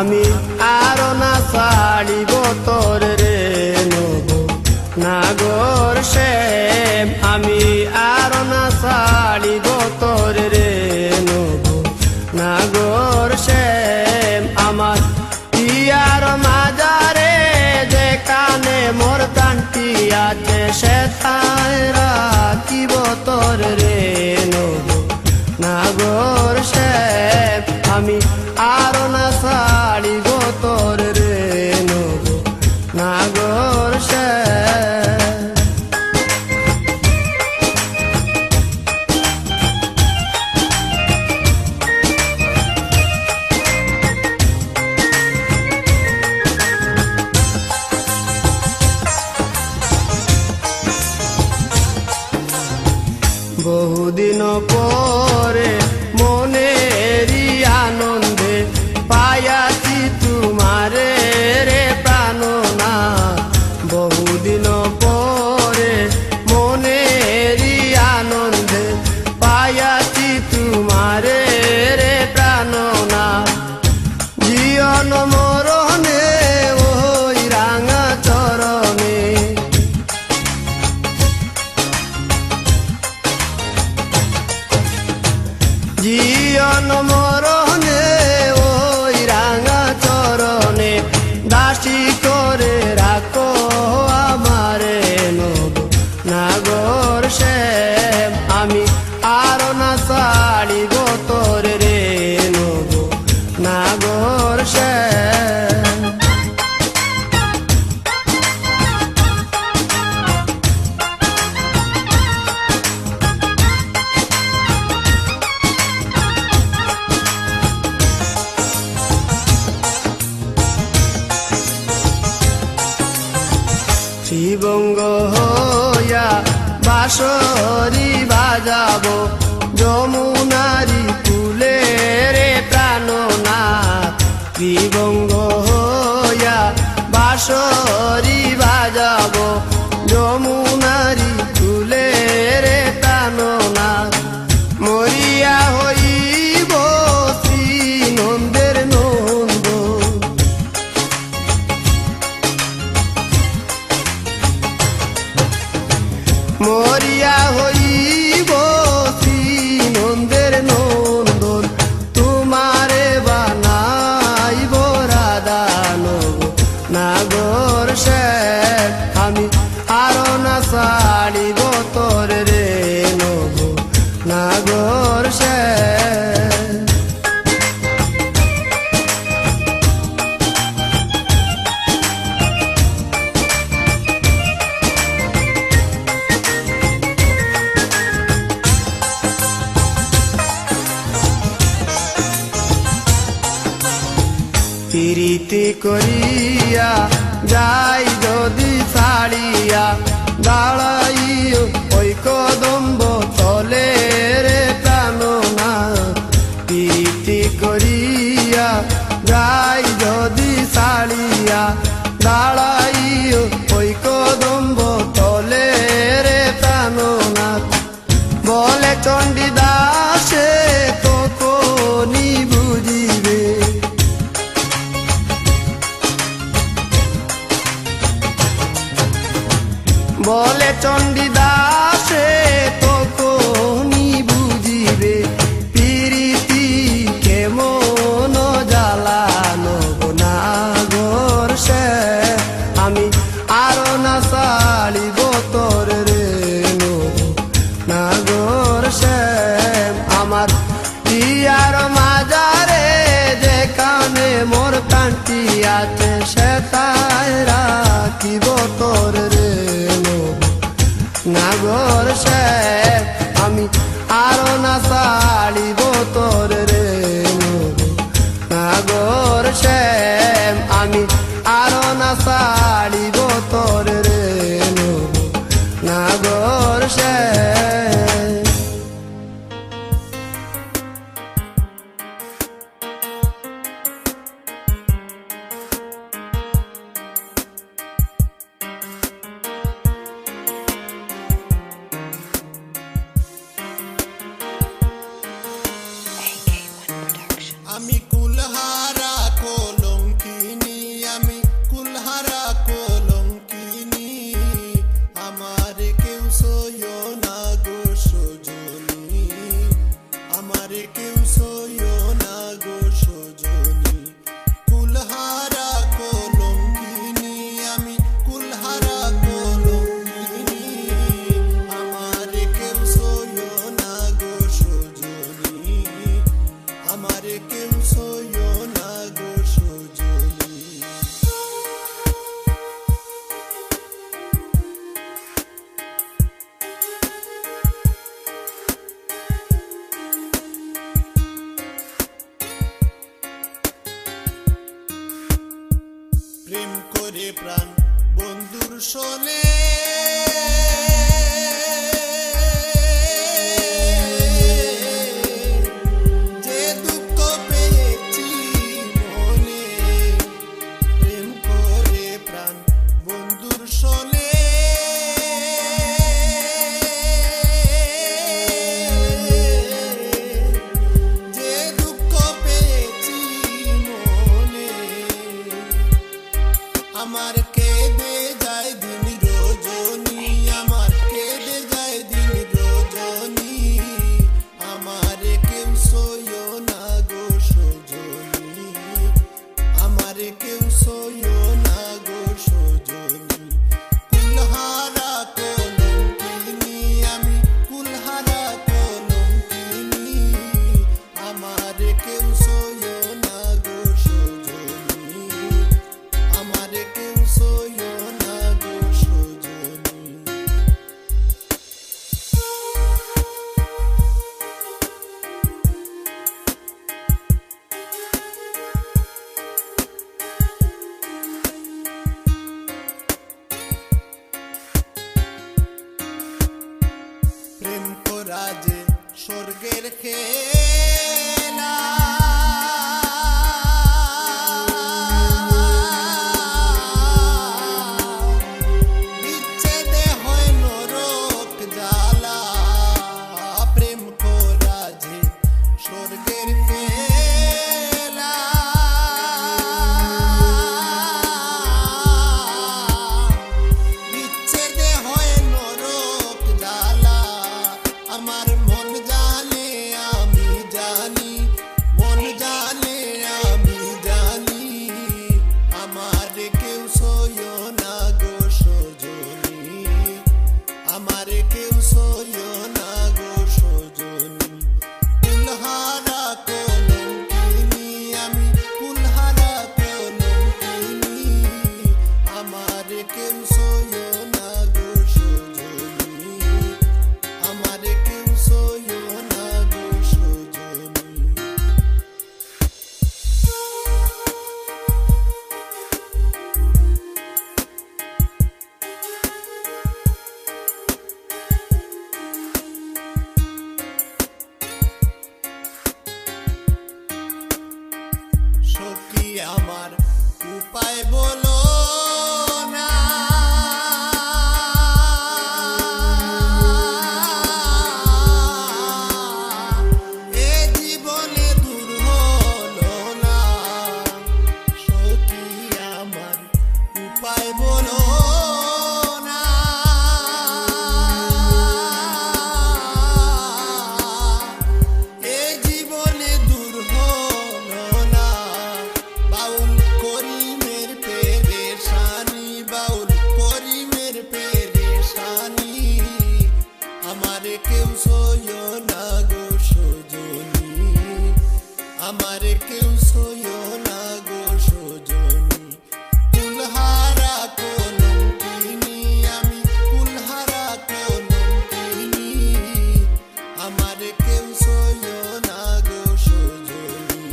আমি আরো না ছাড়িব তোর রে নব নাগর শ্যাম আমি আরো না ছাড়িব তোর রে নব নাগর শ্যাম আমার ইয়ার মাজারে যে কানে মোর কান্তি আছে সে তাই রাখিব তোর রে নব নাগর শ্যাম আমি আরো না ছাড়িব তোর রে নব নাগর শ্যাম বহুদিন পরে মনেরই আনন্দে পায়াছি তোমারে রে প্রাণনাথ বহুদিন পরে মনেরই আনন্দে পায়াছি তোমারে রে প্রাণনাথ জীবন মরণে ওই রাঙা চরণে জীবন মরণে ওই রাঙা চরণে দাসী করে রাখো আমারে নব নাগর শ্যাম আমি আরো না ছাড়িব তোর রে নব নাগর শ্যাম শিবঙ্গ হইয়া বাঁশরি বাজাবো যমুনারি কুলে রে প্রাণনাথ শিবঙ্গ হইয়া বাঁশরি বাজাবো যমুনারি কুলে রে প্রাণনাথ মরিয়া হইব শ্রী নন্দের নন্দ মরিয়া হইব শ্রী নন্দের নন্দন তোমারে বানাইব রাধা নব নাগর শ্যাম আমি আরো না ছাড়িব তোর রে নব নাগর শ্যাম প্রীতি করিয়া যাই যদি ছাড়িয়া দাঁড়াইও ওই কদম্ব তলে রে প্রাণনাথ প্রীতি করিয়া যাই যদি ছাড়িয়া দাঁড়াইও ওই কদম্ব তলে রে প্রাণনাথ বলে চণ্ডীদাসে তখনই বুঝিবে বলে চণ্ডীদাসে তখনই বুঝিবে প্রীতি কেমন জ্বালানো নাগর শ্যাম আমি আরো না ছাড়িব তোর রে নব নাগর শ্যাম আমার ইয়ার মাজারে যে কানে মোর কান্তি আছে সে তাই রাখিব তোর রে নাগর শ্যাম আমি আরো না ছাড়িব তোর রে নব নাগর শ্যাম আমি আরো না ছাড়িব তোর রে নব নাগর শ্যাম আমি কুলহারা কলম করা যে স্বর্গের খেলা বিচ্ছেদে হয় নরক জ্বালা প্রেম করা যে স্বর্গের খেলা বিচ্ছেদে হয় নরক জ্বালা আমার মন জানে আমি জানি মন জানে আমি জানি আমার কেউ সইও না গো সজনী আমার কেউ সইও না গো সজনী ফুলহারা কলঙ্কিনী আমি ফুলহারা কলঙ্কিনী আমার কেউ সইও না গো সজনী আমার কেউ সইও না গো সজনী সখী আমার উপায় বলো না এ জীবনে দূর হলো না সখী আমার উপায় বলো না এ জীবনে দূর হলো না বাউল করিমের পেরেশানি বাউল করিমের পেরেশানি আমার কেউ সইও না গো সজনী আমার কেউ সইও না গো সজনী ফুলহারা কলঙ্কিনী আমি ফুলহারা কলঙ্কিনী আমার কেউ সইও না গো সজনী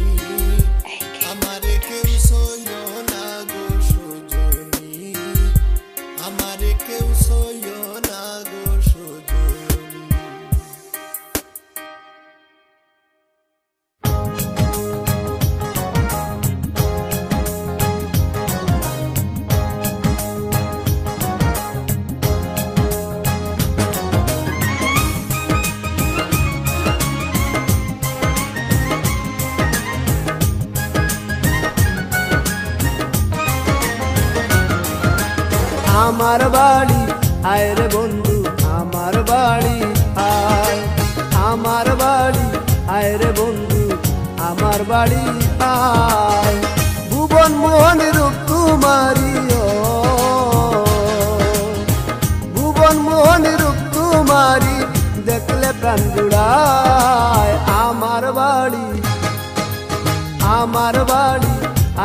আমার কেউ সইও না গো সজনী আমার কেউ সইও না গো সজনী আমার বাড়ি আয় রে বন্ধু আমার বাড়ি আয় আমার বাড়ি আয় রে বন্ধু আমার বাড়ি আয় ভুবন মোহন রূপ তোমারি ভুবন মোহন রূপ তোমারি দেখলে প্রাণ জুড়ায় আমার বাড়ি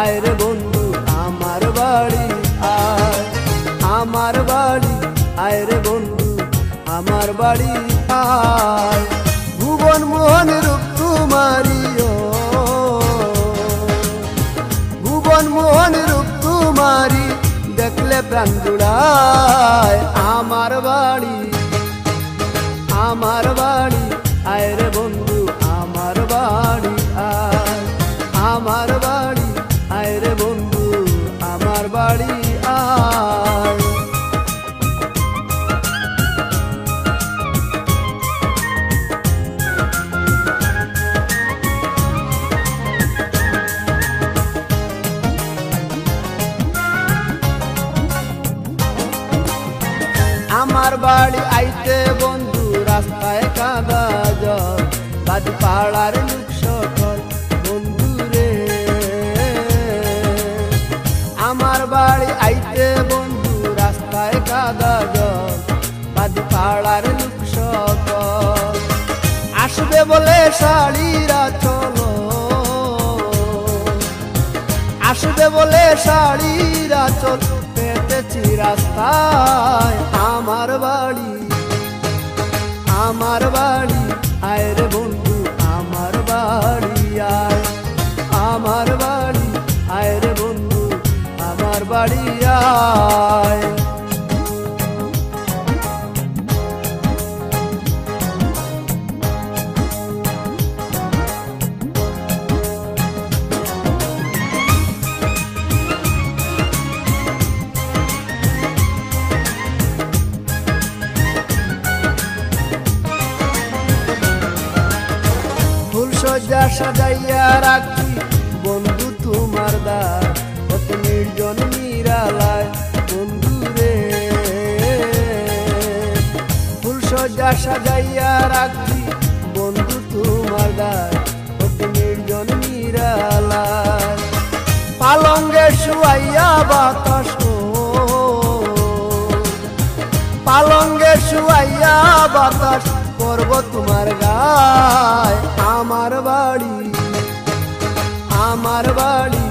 আয় রে বন্ধু আমার বাড়ি আয় আমার বাড়ি আয় রে বন্ধু আমার বাড়ি আয় ভুবন মোহন রূপ তোমারি ভুবন মোহন রূপ তোমারি দেখলে প্রাণ জুড়ায় আমার বাড়ি আয় রে বন্ধু আমার বাড়ি আয় আমার বাড়ি আয় রে বন্ধু আমার বাড়ি আয় আমার বাড়ি আইতে বন্ধু রাস্তায় কাদা জল বাদ পাড়ার লোক সকল বন্ধু রে আমার বাড়ি আইতে বন্ধু রাস্তায় কাদা জল বাদ পাড়ার লোক সকল আসবে বলে শাড়িরা চলো আসবে বলে শাড়িরা চল পেতেছি রাস্তায় আমার বাড়ি আয় রে বন্ধু আমার বাড়ি আয় আমার বাড়ি আয় রে বন্ধু আমার বাড়ি আয় সাজাইয়া রাখি বন্ধু তোমার দ্বার, কত নির্জন নিরালায় বন্ধু রে। ফুল সজ্জা সাজাইয়া রাখি বন্ধু তোমার দ্বার, কত নির্জন নিরালায়। পালঙ্গে শুয়াইয়া বাতাস, পালঙ্গে শুয়াইয়া বাতাস করব তোমার গায়। আমার বাড়ি, আমার বাড়ি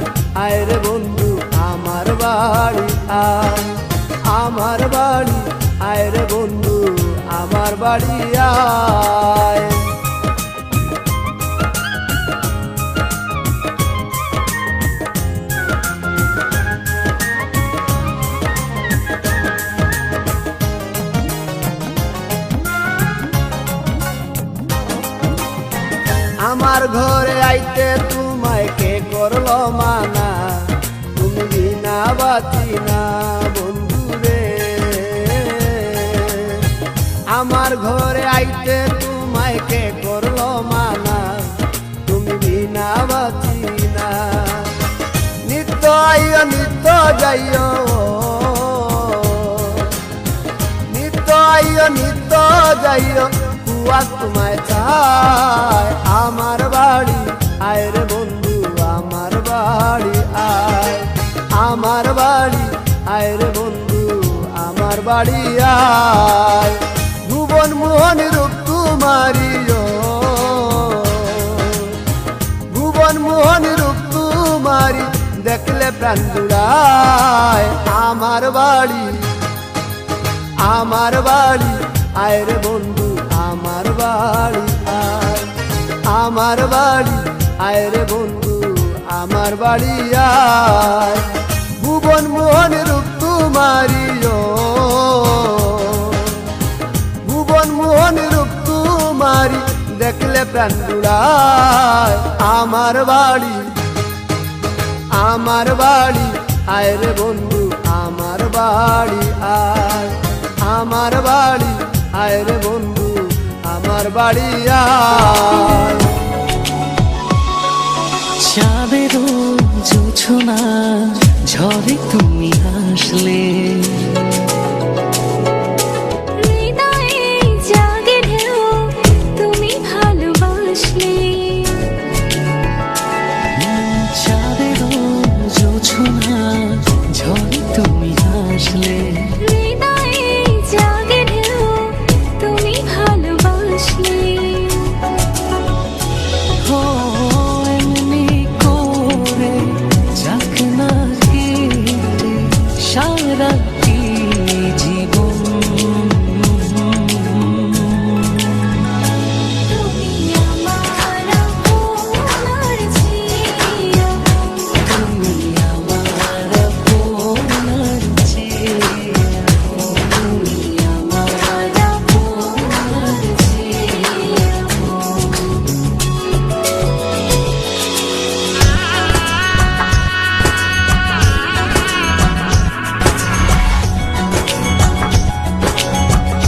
আয় রে বন্ধু, আমার বাড়ি আয়। আমার বাড়ি আয় রে বন্ধু, আমার বাড়ি আয়। আমার ঘরে আইতে তোমায় কে করলো মানা, তুমি বিনা বাঁচি না বন্ধু রে। আমার ঘরে আইতে তোমায় কে করলো মানা, তুমি বিনা বাঁচি না। নিত্য আইও নিত্য যাইও, নিত্য আইও নিত্য যাইও, কুয়াক তোমায় চায়। আমার বাড়ি আয় রে বন্ধু, আমার বাড়ি আয়। আমার বাড়ি আয় রে বন্ধু, আমার বাড়ি আয়। ভুবন মোহন রূপ তোমারিও, ভুবন মোহন রূপ তোমারি দেখলে প্রাণ জুড়ায়। আমার বাড়ি, আমার বাড়ি আয় রে বন্ধু, আমার বাড়ি আয়। আমার বাড়ি আয় রে বন্ধু, আমার বাড়ি আয়। ভুবন মোহন রূপ তোমারিও, ভুবন মোহন রূপ তোমারি দেখলে প্রাণ জুড়ায়। আমার বাড়ি, আমার বাড়ি আয় রে বন্ধু, আমার বাড়ি আয়। আমার বাড়ি আয় রে বন্ধু, আমার বাড়ি আয়। চাঁদেরও জোছনা ঝরে তুমি আসলে, হৃদয়ে জাগে ঢেউ তুমি ভালোবাসলে। চাঁদেরও জোছনা ঝরে তুমি আসলে, হৃদয়ে জাগে ঢেউ তুমি ভালোবাসলে। ও এমনি করে যাক না কেটে সারা